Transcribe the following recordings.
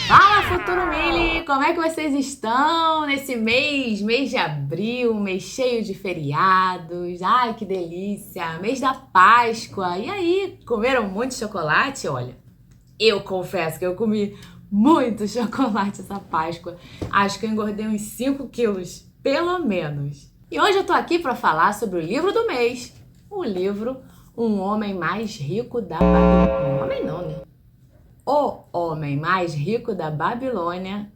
Fala, Futuro Mili! Como é que vocês estão nesse mês de abril, mês cheio de feriados? Ai, que delícia! Mês da Páscoa! E aí, comeram muito chocolate? Olha, eu confesso que eu comi muito chocolate essa Páscoa. Acho que eu engordei uns 5 quilos, pelo menos. E hoje eu tô aqui para falar sobre o livro do mês. O livro Um Homem Mais Rico da Babilônia. Um homem não, né? O Homem Mais Rico da Babilônia.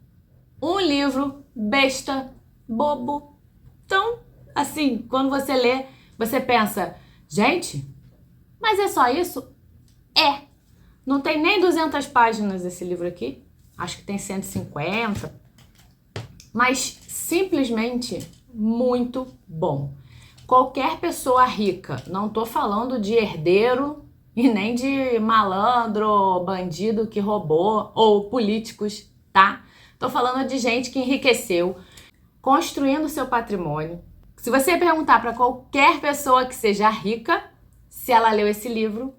Um livro besta, bobo. Então, assim, quando você lê, você pensa, gente, mas é só isso? É. Não tem nem 200 páginas esse livro aqui. Acho que tem 150. Mas simplesmente muito bom. Qualquer pessoa rica, não tô falando de herdeiro e nem de malandro, bandido que roubou ou políticos, tá? Tô falando de gente que enriqueceu, construindo seu patrimônio. Se você perguntar para qualquer pessoa que seja rica se ela leu esse livro,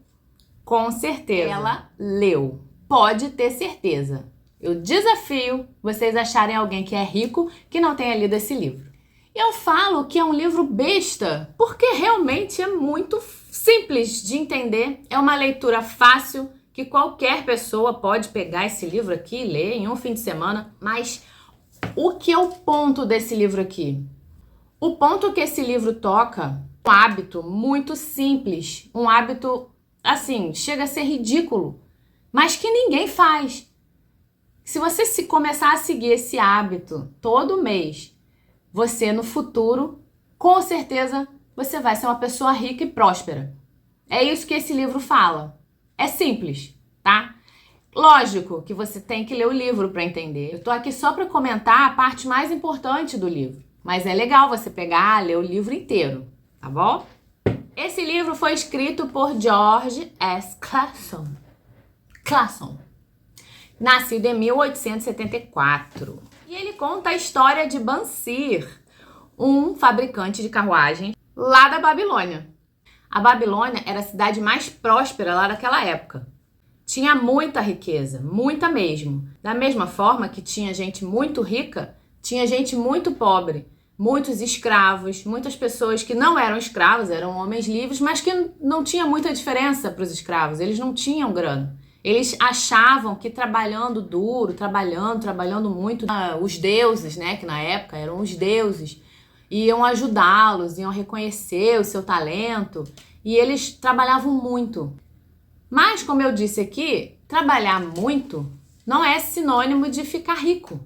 com certeza ela leu. Pode ter certeza. Eu desafio vocês acharem alguém que é rico que não tenha lido esse livro. Eu falo que é um livro besta porque realmente é muito simples de entender. É uma leitura fácil que qualquer pessoa pode pegar esse livro aqui e ler em um fim de semana. Mas o que é o ponto desse livro aqui? O ponto que esse livro toca é um hábito muito simples. Um hábito, assim, chega a ser ridículo, mas que ninguém faz. Se você começar a seguir esse hábito todo mês, você no futuro, com certeza, você vai ser uma pessoa rica e próspera. É isso que esse livro fala. É simples, tá? Lógico que você tem que ler o livro para entender. Eu tô aqui só para comentar a parte mais importante do livro. Mas é legal você pegar, ler o livro inteiro, tá bom? Esse livro foi escrito por George S. Clason. Nascido em 1874. E ele conta a história de Bansir, um fabricante de carruagem lá da Babilônia. A Babilônia era a cidade mais próspera lá daquela época. Tinha muita riqueza, muita mesmo. Da mesma forma que tinha gente muito rica, tinha gente muito pobre, muitos escravos, muitas pessoas que não eram escravos, eram homens livres, mas que não tinha muita diferença para os escravos, eles não tinham grana. Eles achavam que trabalhando duro, trabalhando muito, os deuses, né, que na época eram os deuses, iam ajudá-los, iam reconhecer o seu talento, e eles trabalhavam muito. Mas, como eu disse aqui, trabalhar muito não é sinônimo de ficar rico.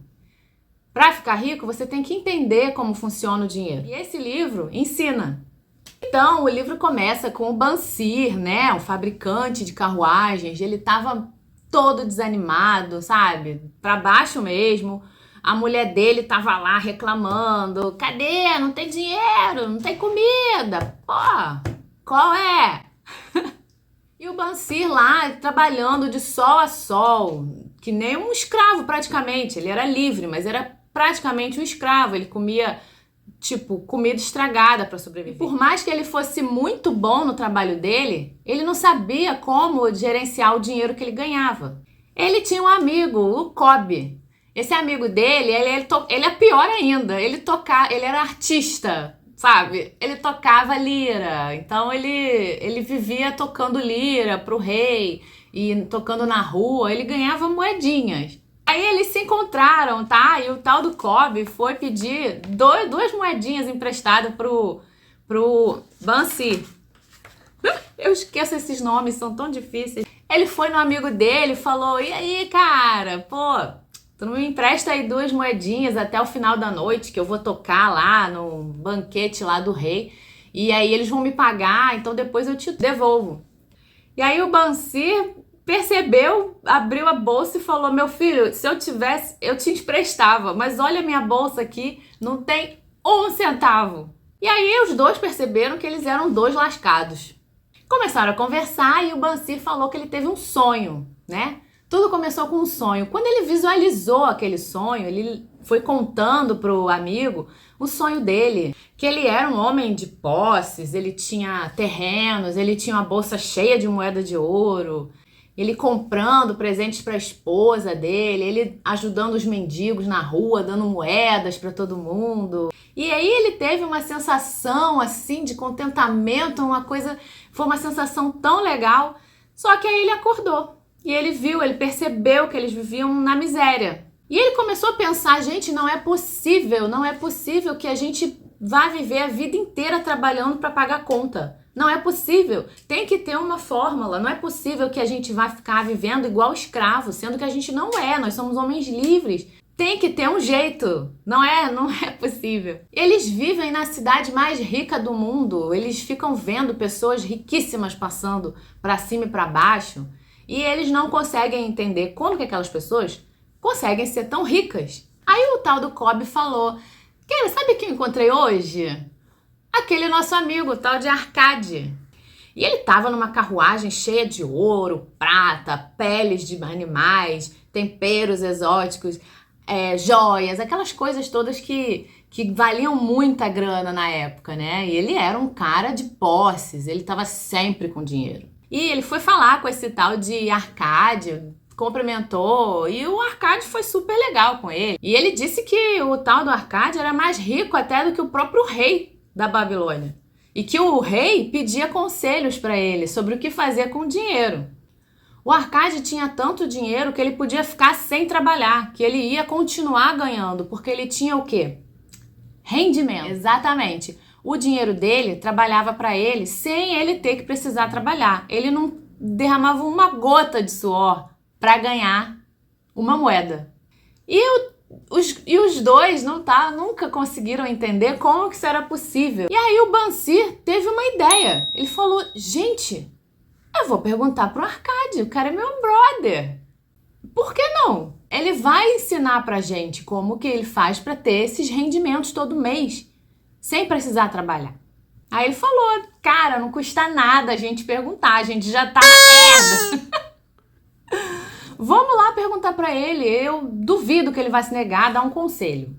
Para ficar rico, você tem que entender como funciona o dinheiro. E esse livro ensina. Então, o livro começa com o Bansir, né, um fabricante de carruagens. Ele estava todo desanimado, sabe? Para baixo mesmo. A mulher dele estava lá reclamando. Cadê? Não tem dinheiro, não tem comida. Pô, qual é? E o Bansir lá trabalhando de sol a sol, que nem um escravo praticamente. Ele era livre, mas era praticamente um escravo. Ele comia tipo, comida estragada para sobreviver. Por mais que ele fosse muito bom no trabalho dele, ele não sabia como gerenciar o dinheiro que ele ganhava. Ele tinha um amigo, o Kobe. Esse amigo dele, ele é pior ainda. Ele era artista, sabe? Ele tocava lira. Então ele vivia tocando lira pro rei e tocando na rua. Ele ganhava moedinhas. Aí eles se encontraram, tá? E o tal do Kobe foi pedir duas moedinhas emprestadas pro Bansir. Eu esqueço esses nomes, são tão difíceis. Ele foi no amigo dele e falou, e aí, cara? Pô, tu não me empresta aí 2 moedinhas até o final da noite, que eu vou tocar lá no banquete lá do rei. E aí eles vão me pagar, então depois eu te devolvo. E aí o Bansir percebeu, abriu a bolsa e falou, meu filho, se eu tivesse, eu te emprestava, mas olha a minha bolsa aqui, não tem 1 centavo. E aí os dois perceberam que eles eram 2 lascados. Começaram a conversar e o Bansir falou que ele teve um sonho, né? Tudo começou com um sonho. Quando ele visualizou aquele sonho, ele foi contando pro amigo o sonho dele, que ele era um homem de posses, ele tinha terrenos, ele tinha uma bolsa cheia de moeda de ouro, Ele comprando presentes para a esposa dele, ele ajudando os mendigos na rua, dando moedas para todo mundo. E aí ele teve uma sensação assim de contentamento, foi uma sensação tão legal. Só que aí ele acordou e ele viu, ele percebeu que eles viviam na miséria. E ele começou a pensar, gente, não é possível que a gente vá viver a vida inteira trabalhando para pagar conta. Não é possível, tem que ter uma fórmula, não é possível que a gente vá ficar vivendo igual escravo, sendo que a gente não é, nós somos homens livres. Tem que ter um jeito, não é possível. Eles vivem na cidade mais rica do mundo, eles ficam vendo pessoas riquíssimas passando para cima e para baixo, e eles não conseguem entender como que aquelas pessoas conseguem ser tão ricas. Aí o tal do Cobb falou, cara, sabe quem eu encontrei hoje? Aquele nosso amigo, o tal de Arcade. E ele tava numa carruagem cheia de ouro, prata, peles de animais, temperos exóticos, joias, aquelas coisas todas que valiam muita grana na época, né? E ele era um cara de posses, ele tava sempre com dinheiro. E ele foi falar com esse tal de Arcade, cumprimentou, e o Arcade foi super legal com ele. E ele disse que o tal do Arcade era mais rico até do que o próprio rei da Babilônia. E que o rei pedia conselhos para ele sobre o que fazer com o dinheiro. O Arcade tinha tanto dinheiro que ele podia ficar sem trabalhar, que ele ia continuar ganhando, porque ele tinha o quê? Rendimento. Exatamente. O dinheiro dele trabalhava para ele sem ele ter que precisar trabalhar. Ele não derramava uma gota de suor para ganhar uma moeda. E os dois nunca conseguiram entender como que isso era possível. E aí o Bansir teve uma ideia. Ele falou, gente, eu vou perguntar pro Arcade, o cara é meu brother. Por que não? Ele vai ensinar pra gente como que ele faz pra ter esses rendimentos todo mês, sem precisar trabalhar. Aí ele falou, cara, não custa nada a gente perguntar, a gente já tá na merda. Vamos lá perguntar pra ele, eu duvido que ele vai se negar a dar um conselho.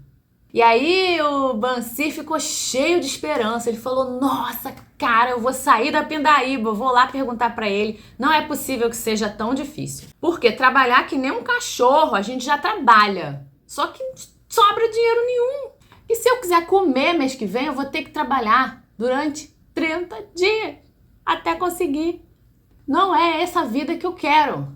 E aí o Bansir ficou cheio de esperança, ele falou, nossa, cara, eu vou sair da pindaíba, eu vou lá perguntar pra ele. Não é possível que seja tão difícil. Porque trabalhar que nem um cachorro, a gente já trabalha, só que não sobra dinheiro nenhum. E se eu quiser comer mês que vem, eu vou ter que trabalhar durante 30 dias até conseguir. Não é essa vida que eu quero.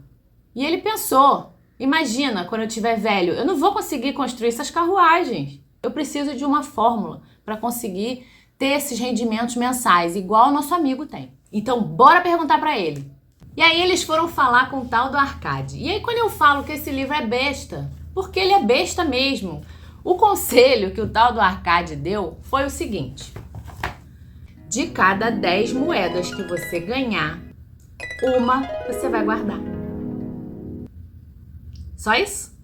E ele pensou, imagina, quando eu tiver velho, eu não vou conseguir construir essas carruagens. Eu preciso de uma fórmula para conseguir ter esses rendimentos mensais, igual o nosso amigo tem. Então, bora perguntar para ele. E aí eles foram falar com o tal do Arcade. E aí quando eu falo que esse livro é besta, porque ele é besta mesmo, o conselho que o tal do Arcade deu foi o seguinte. De cada 10 moedas que você ganhar, uma você vai guardar. Só isso?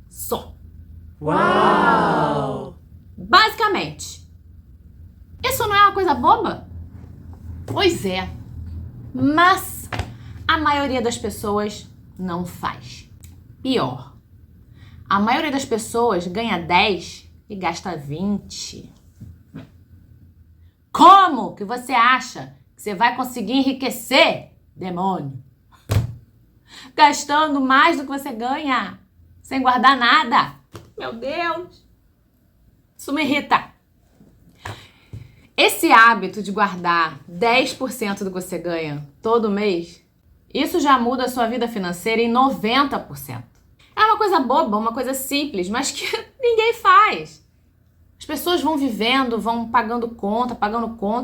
Só. Uau! Basicamente. Isso não é uma coisa boba? Pois é. Mas a maioria das pessoas não faz. Pior. A maioria das pessoas ganha 10 e gasta 20. Como que você acha que você vai conseguir enriquecer, demônio? Gastando mais do que você ganha, sem guardar nada. Meu Deus, isso me irrita. Esse hábito de guardar 10% do que você ganha todo mês, isso já muda a sua vida financeira em 90%. É uma coisa boba, uma coisa simples, mas que ninguém faz. As pessoas vão vivendo, vão pagando conta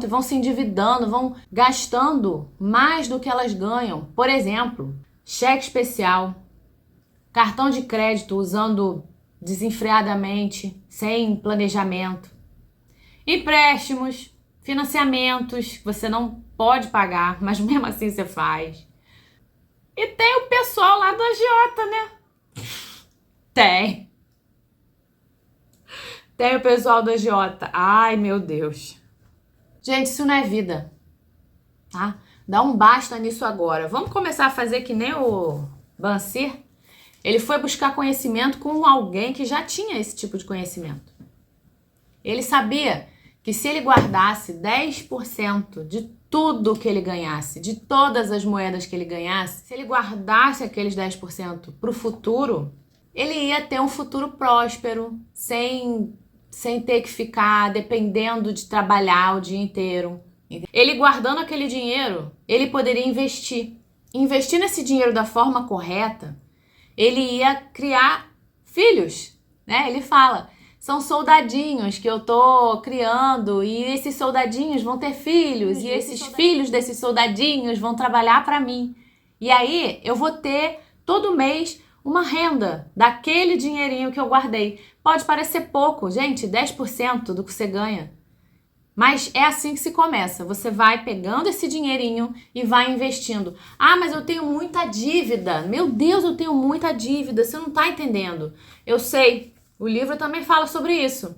e vão se endividando, vão gastando mais do que elas ganham. Por exemplo, cheque especial, cartão de crédito usando desenfreadamente, sem planejamento, empréstimos, financiamentos que você não pode pagar, mas mesmo assim você faz. E tem o pessoal lá do agiota, né? Tem o pessoal do agiota. Ai, meu Deus. Gente, isso não é vida, tá? Dá um basta nisso agora. Vamos começar a fazer que nem o Bansir. Ele foi buscar conhecimento com alguém que já tinha esse tipo de conhecimento. Ele sabia que se ele guardasse 10% de tudo que ele ganhasse, de todas as moedas que ele ganhasse, se ele guardasse aqueles 10% para o futuro, ele ia ter um futuro próspero, sem ter que ficar dependendo de trabalhar o dia inteiro. Ele guardando aquele dinheiro, ele poderia investir. Investir nesse dinheiro da forma correta, ele ia criar filhos, né? Ele fala, são soldadinhos que eu tô criando e esses soldadinhos vão ter filhos e esses filhos desses soldadinhos vão trabalhar para mim. E aí eu vou ter todo mês uma renda daquele dinheirinho que eu guardei. Pode parecer pouco, gente, 10% do que você ganha. Mas é assim que se começa. Você vai pegando esse dinheirinho e vai investindo. Ah, mas eu tenho muita dívida. Meu Deus, eu tenho muita dívida. Você não tá entendendo. Eu sei. O livro também fala sobre isso.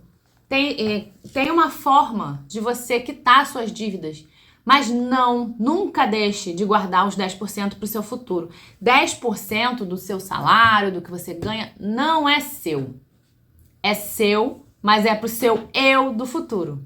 Tem uma forma de você quitar suas dívidas. Mas nunca deixe de guardar os 10% para o seu futuro. 10% do seu salário, do que você ganha, não é seu. É seu, mas é para o seu eu do futuro.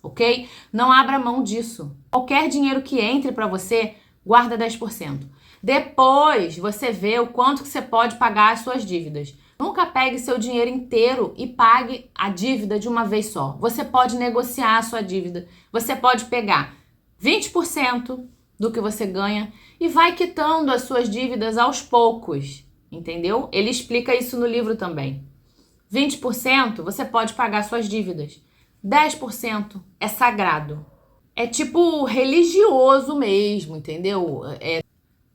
Ok? Não abra mão disso. Qualquer dinheiro que entre para você, guarda 10%. Depois você vê o quanto que você pode pagar as suas dívidas. Nunca pegue seu dinheiro inteiro e pague a dívida de uma vez só. Você pode negociar a sua dívida. Você pode pegar 20% do que você ganha e vai quitando as suas dívidas aos poucos. Entendeu? Ele explica isso no livro também. 20% você pode pagar suas dívidas. 10% é sagrado. É tipo religioso mesmo, entendeu?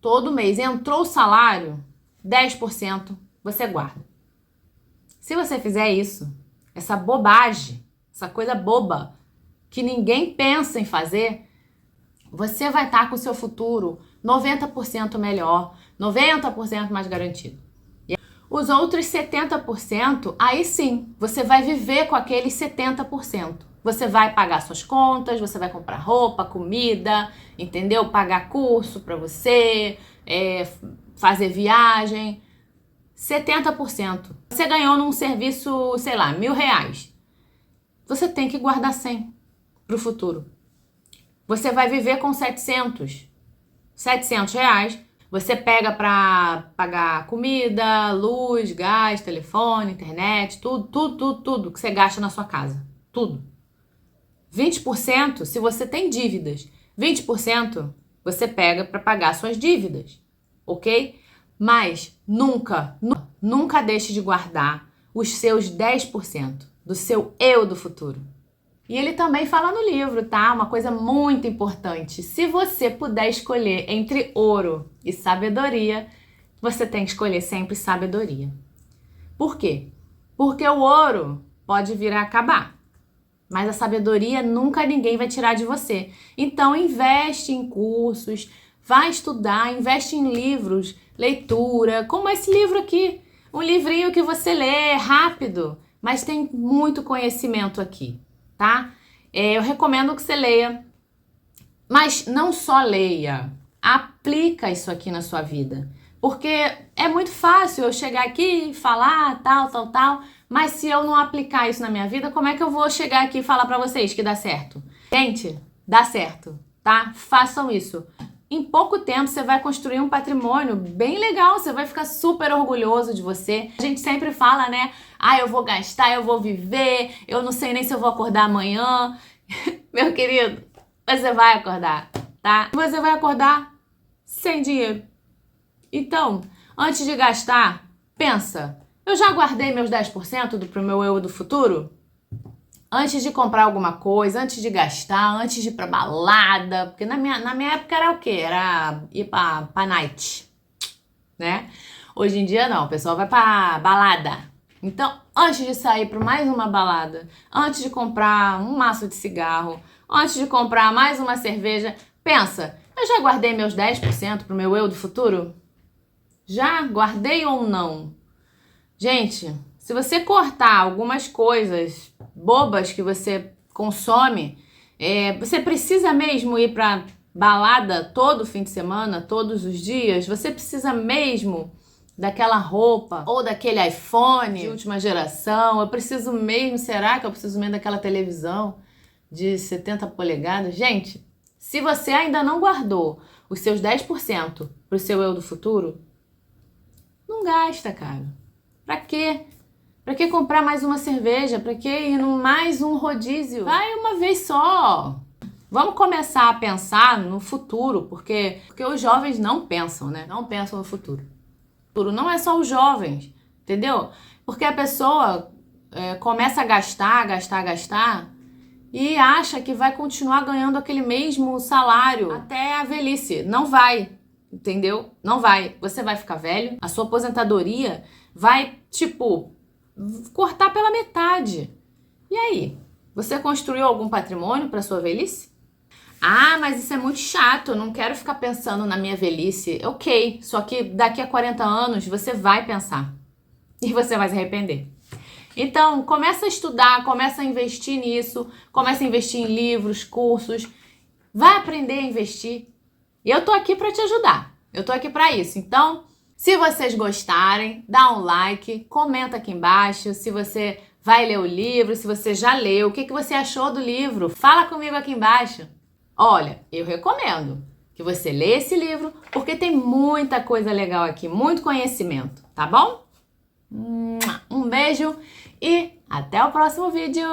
Todo mês entrou o salário, 10% você guarda. Se você fizer isso, essa bobagem, essa coisa boba que ninguém pensa em fazer, você vai estar com o seu futuro 90% melhor, 90% mais garantido. Os outros 70%, aí sim, você vai viver com aqueles 70%. Você vai pagar suas contas, você vai comprar roupa, comida, entendeu? Pagar curso para você, fazer viagem. 70%. Você ganhou num serviço, sei lá, R$1.000. Você tem que guardar 100 para o futuro. Você vai viver com 700 reais. Você pega para pagar comida, luz, gás, telefone, internet, tudo que você gasta na sua casa. Tudo. 20%, se você tem dívidas, 20% você pega para pagar suas dívidas, ok? Mas nunca deixe de guardar os seus 10% do seu eu do futuro. E ele também fala no livro, tá? Uma coisa muito importante. Se você puder escolher entre ouro e sabedoria, você tem que escolher sempre sabedoria. Por quê? Porque o ouro pode vir a acabar, mas a sabedoria nunca ninguém vai tirar de você. Então investe em cursos, vai estudar, investe em livros, leitura, como esse livro aqui. Um livrinho que você lê rápido, mas tem muito conhecimento aqui. Tá? Eu recomendo que você leia, mas não só leia, aplica isso aqui na sua vida, porque é muito fácil eu chegar aqui e falar tal, mas se eu não aplicar isso na minha vida, como é que eu vou chegar aqui e falar pra vocês que dá certo? Gente, dá certo, tá? Façam isso. Em pouco tempo você vai construir um patrimônio bem legal, você vai ficar super orgulhoso de você. A gente sempre fala, né? Ah, eu vou gastar, eu vou viver, eu não sei nem se eu vou acordar amanhã. Meu querido, você vai acordar, tá? Você vai acordar sem dinheiro. Então, antes de gastar, pensa, eu já guardei meus 10% pro meu eu do futuro? Antes de comprar alguma coisa, antes de gastar, antes de ir pra balada, porque na minha época era o quê? Era ir pra night, né? Hoje em dia não, o pessoal vai pra balada. Então, antes de sair para mais uma balada, antes de comprar um maço de cigarro, antes de comprar mais uma cerveja, pensa, eu já guardei meus 10% pro meu eu do futuro? Já guardei ou não? Gente, se você cortar algumas coisas bobas que você consome, você precisa mesmo ir pra balada todo fim de semana, todos os dias? Você precisa mesmo daquela roupa ou daquele iPhone de última geração? Eu preciso mesmo, será que eu preciso mesmo daquela televisão de 70 polegadas? Gente, Se você ainda não guardou os seus 10% para o seu eu do futuro, não gasta, cara. Pra quê? Pra que comprar mais uma cerveja? Pra que ir num mais um rodízio? Vai uma vez só. Vamos começar a pensar no futuro, porque os jovens não pensam, né? Não pensam no futuro. O futuro não é só os jovens, entendeu? Porque a pessoa começa a gastar e acha que vai continuar ganhando aquele mesmo salário até a velhice. Não vai, entendeu? Não vai. Você vai ficar velho, a sua aposentadoria vai, cortar pela metade. E aí? Você construiu algum patrimônio para sua velhice? Ah, mas isso é muito chato, eu não quero ficar pensando na minha velhice. Ok, só que daqui a 40 anos você vai pensar. E você vai se arrepender. Então, começa a estudar, começa a investir nisso, começa a investir em livros, cursos, vai aprender a investir. E eu tô aqui para te ajudar, eu tô aqui para isso. Então, se vocês gostarem, dá um like, comenta aqui embaixo se você vai ler o livro, se você já leu, o que você achou do livro, fala comigo aqui embaixo. Olha, eu recomendo que você leia esse livro, porque tem muita coisa legal aqui, muito conhecimento, tá bom? Um beijo e até o próximo vídeo!